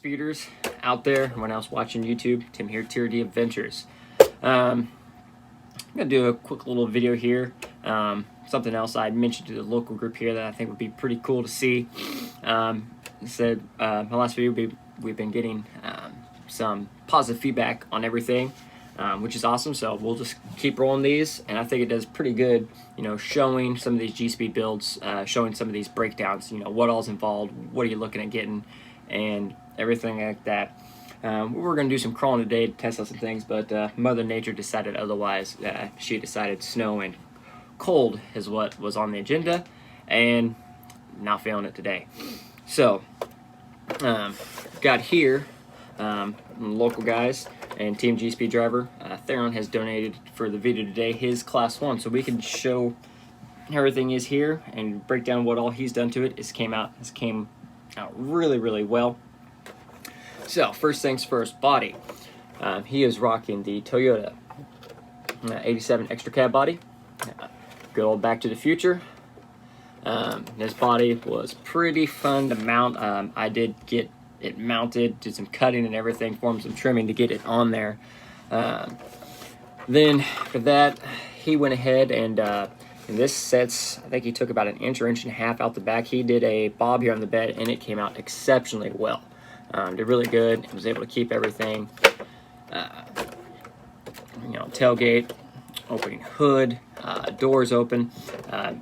Gspeeders out there, when I was watching YouTube. Tim here, Tier D Adventures. I'm gonna do a quick little video here. Something else I mentioned to the local group here that I think would be pretty cool to see. My last video, we've been getting some positive feedback on everything, which is awesome. So we'll just keep rolling these, and I think it does pretty good, you know, showing some of these Gspeed builds, showing some of these breakdowns, you know, what all's involved, what are you looking at getting, and everything like that. We're going to do some crawling today to test out some things, but Mother Nature decided otherwise. She decided snow and cold is what was on the agenda, and not feeling it today. So, got here, local guys and Team Gspeed driver, Theron has donated for the video today his Class 1, so we can show how everything is here and break down what all he's done to it. It came out really well. So first things first, body. He is rocking the Toyota 87 extra cab body. Good old Back to the Future. This body was pretty fun to mount. I did get it mounted, did some cutting and everything, formed some trimming to get it on there. Then for that, he went ahead and this sets, I think he took about an inch or inch and a half out the back. He did a bob here on the bed, and it came out exceptionally well. Did really good. He was able to keep everything, you know, tailgate, opening hood, doors open.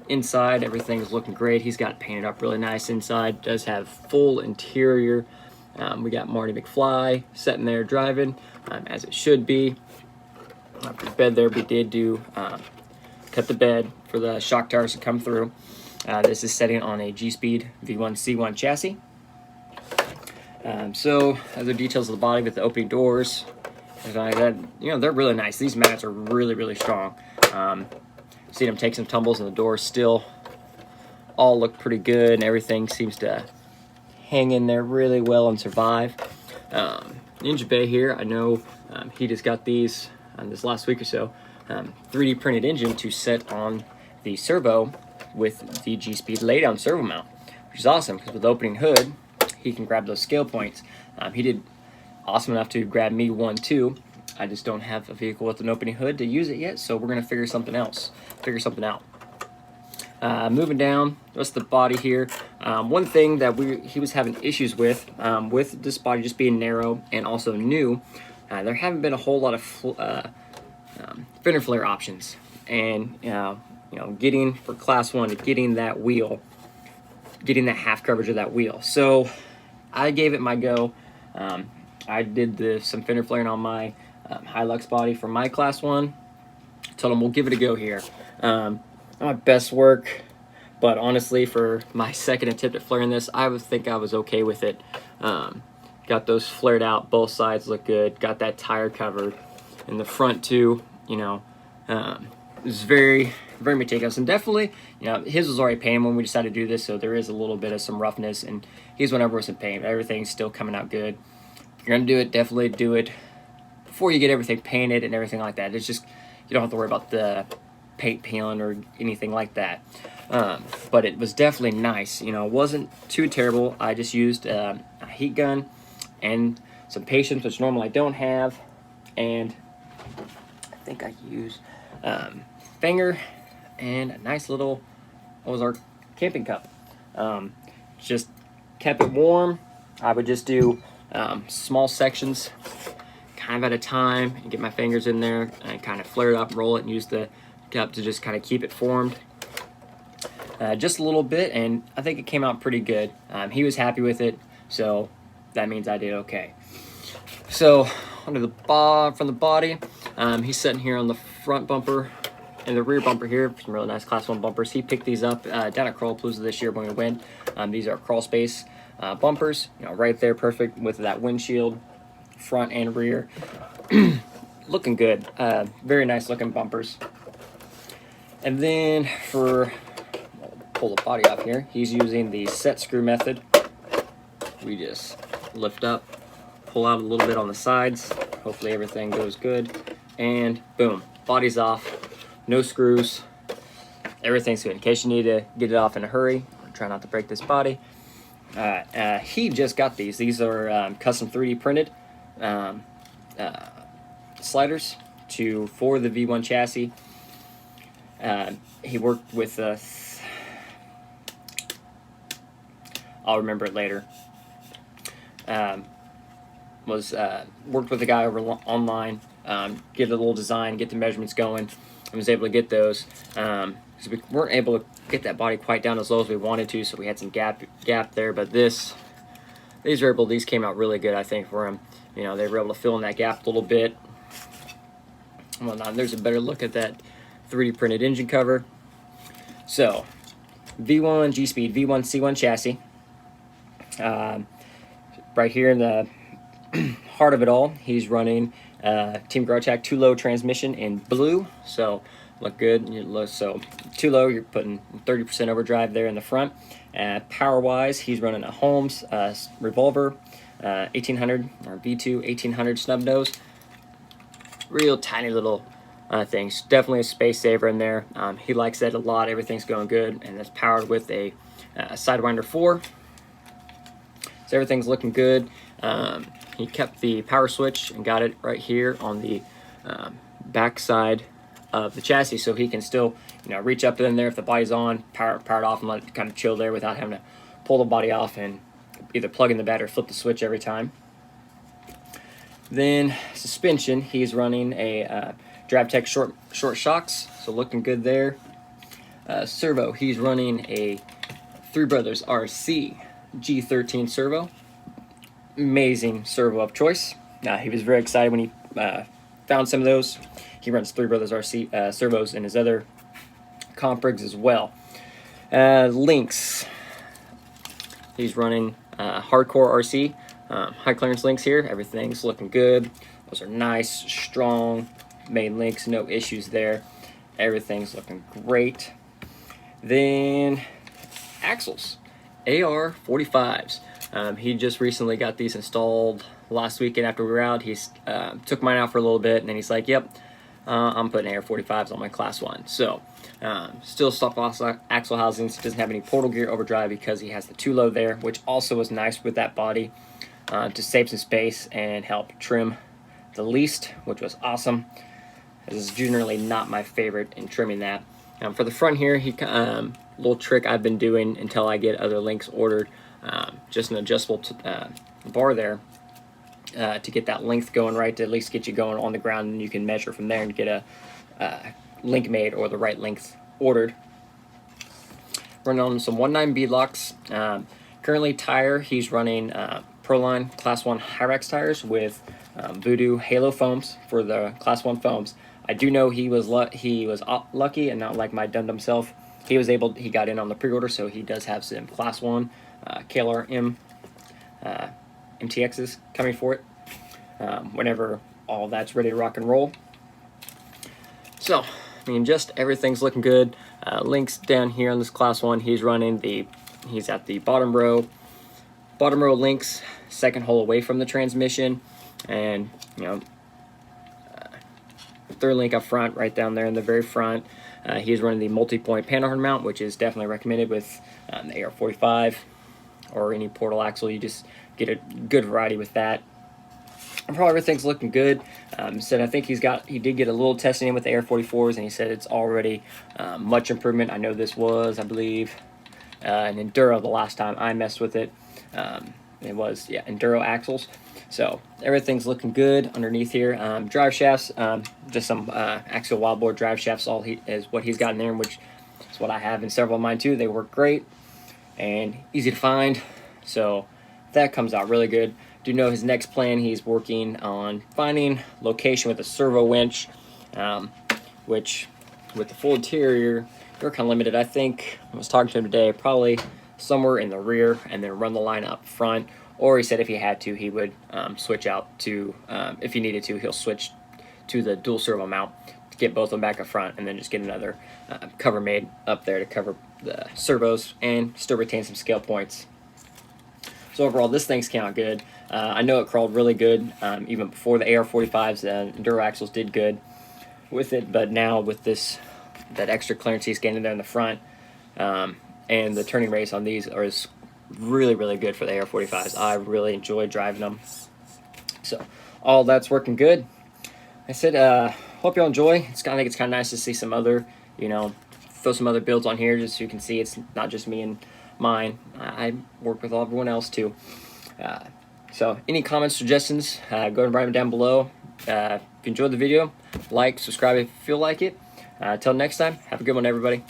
Inside, everything's looking great. He's got it painted up really nice inside. Does have full interior. We got Marty McFly sitting there driving, as it should be. For the bed there, we did do cut the bed for the shock towers to come through. This is setting on a Gspeed V1C1 chassis. So other details of the body with the opening doors, like that, you know, they're really nice. These mats are really strong. Seen them take some tumbles, and the doors still all look pretty good, and everything seems to hang in there really well and survive. Ninja Bay here, I know he just got these this last week or so. 3D printed engine to set on the Servo with the Gspeed laydown servo mount, which is awesome because with the opening hood, he can grab those scale points. He did awesome enough to grab me one too. I just don't have a vehicle with an opening hood to use it yet, so we're gonna figure something out. Moving down, the rest of the body here. One thing that he was having issues with this body just being narrow and also new, there haven't been a whole lot of fender flare options, and you know, getting for Class 1 to getting that wheel, getting that half coverage of that wheel. So I gave it my go. I did some fender flaring on my Hilux body for my Class 1. Told him we'll give it a go here. Not my best work, but honestly, for my second attempt at flaring this, I would think I was okay with it. Got those flared out, both sides look good. Got that tire covered, in the front too. You know, it was very meticulous, and definitely, you know, his was already painted when we decided to do this, so there is a little bit of some roughness, and he's went over with some paint, but everything's still coming out good. If you're gonna do it, definitely do it before you get everything painted and everything like that. It's just, you don't have to worry about the paint peeling or anything like that. But it was definitely nice. You know, it wasn't too terrible. I just used a heat gun and some patience, which normally I don't have, and I think I used finger and a nice little Ozark camping cup. Just kept it warm. I would just do small sections, kind of at a time, and get my fingers in there and kind of flare it up, roll it, and use the cup to just kind of keep it formed. Just a little bit, and I think it came out pretty good. He was happy with it, so that means I did okay. So under the from the body, he's sitting here on the front bumper and the rear bumper here. Some really nice Class 1 bumpers. He picked these up down at Crawlapalooza this year when we went. These are crawl space bumpers, you know, right there, perfect with that windshield, front and rear. Looking good. Very nice looking bumpers. And then for, pull the body off here, he's using the set screw method. We just lift up, pull out a little bit on the sides, hopefully everything goes good, and boom, body's off, no screws, everything's good. In case you need to get it off in a hurry, try not to break this body, he just got these. These are custom 3D printed um, sliders for the V1 chassis. He worked with I'll remember it later. Worked with a guy over online, get a little design, get the measurements going, and was able to get those. So we weren't able to get that body quite down as low as we wanted to, so we had some gap there. But these came out really good, I think, for him. You know, they were able to fill in that gap a little bit. Well, now there's a better look at that 3D printed engine cover. So, V1 Gspeed V1 C1 chassis. Right here in the heart of it all, he's running Team Garage Hack 2-low transmission in blue. So, look good. So, 2-low, you're putting 30% overdrive there in the front. Power-wise, he's running a Holmes Revolver 1800 or V2 1800 snub nose. Real tiny little things. Definitely a space saver in there. He likes that a lot. Everything's going good, and it's powered with a Sidewinder 4. So everything's looking good. He kept the power switch and got it right here on the back side of the chassis, so he can still, you know, reach up in there if the body's on, power it off, and let it kind of chill there without having to pull the body off and either plug in the battery or flip the switch every time. Then suspension, he's running a DriveTech short shocks, so looking good there. Servo, he's running a Three Brothers RC G13 servo. Amazing servo of choice. He was very excited when he found some of those. He runs Three Brothers RC servos in his other comp rigs as well. Links, he's running hardcore RC. High clearance links here. Everything's looking good. Those are nice, strong main links. No issues there. Everything's looking great. Then axles, AR45s. He just recently got these installed last weekend after we were out. He took mine out for a little bit, and then he's like, yep, I'm putting AR45s on my Class 1. So, still stock axle housings. He doesn't have any portal gear overdrive because he has the 2-low there, which also was nice with that body to save some space and help trim the least, which was awesome. This is generally not my favorite in trimming that. For the front here, little trick I've been doing until I get other links ordered, just an adjustable bar there to get that length going right, to at least get you going on the ground, and you can measure from there and get a link made or the right length ordered. Running on some 1.9 beadlocks. Currently tire, he's running Proline Class 1 Hyrax tires with Voodoo Halo foams for the Class 1 foams. I do know he was lucky and not like my dum-dum self. He got in on the pre-order, so he does have some Class 1 KLR MTXs coming for it whenever all that's ready to rock and roll. So, I mean, just everything's looking good. Links down here on this Class 1, he's at the bottom row links, second hole away from the transmission, and, you know, third link up front, right down there in the very front. He's running the multi-point panel horn mount, which is definitely recommended with the AR45 or any portal axle. You just get a good variety with that. Probably everything's looking good. Said I think he did get a little testing in with the AR44s, and he said it's already much improvement. I know this was, I believe, an Enduro the last time I messed with it. It was, Enduro axles. So everything's looking good underneath here. Drive shafts, just some axial wildboard drive shafts. Is what he's got in there, which is what I have in several of mine too. They work great and easy to find. So that comes out really good. Do know his next plan, he's working on finding location with a servo winch, which with the full interior, you're kind of limited. I think I was talking to him today, probably somewhere in the rear, and then run the line up front. Or he said if he had to, he would switch out to, if he needed to, he'll switch to the dual servo mount to get both of them back up front, and then just get another cover made up there to cover the servos and still retain some scale points. So overall, this thing's came out good. I know it crawled really good even before the AR45s. Enduro axles did good with it, but now with that extra clearance he's getting there in the front, and the turning radius on these is really, really good for the AR-45s. I really enjoy driving them. So all that's working good. I said, hope y'all enjoy. I think it's kind of nice to see some other, you know, throw some other builds on here just so you can see it's not just me and mine. I work with everyone else too. So any comments, suggestions, go ahead and write them down below. If you enjoyed the video, like, subscribe if you feel like it. Until next time, have a good one, everybody.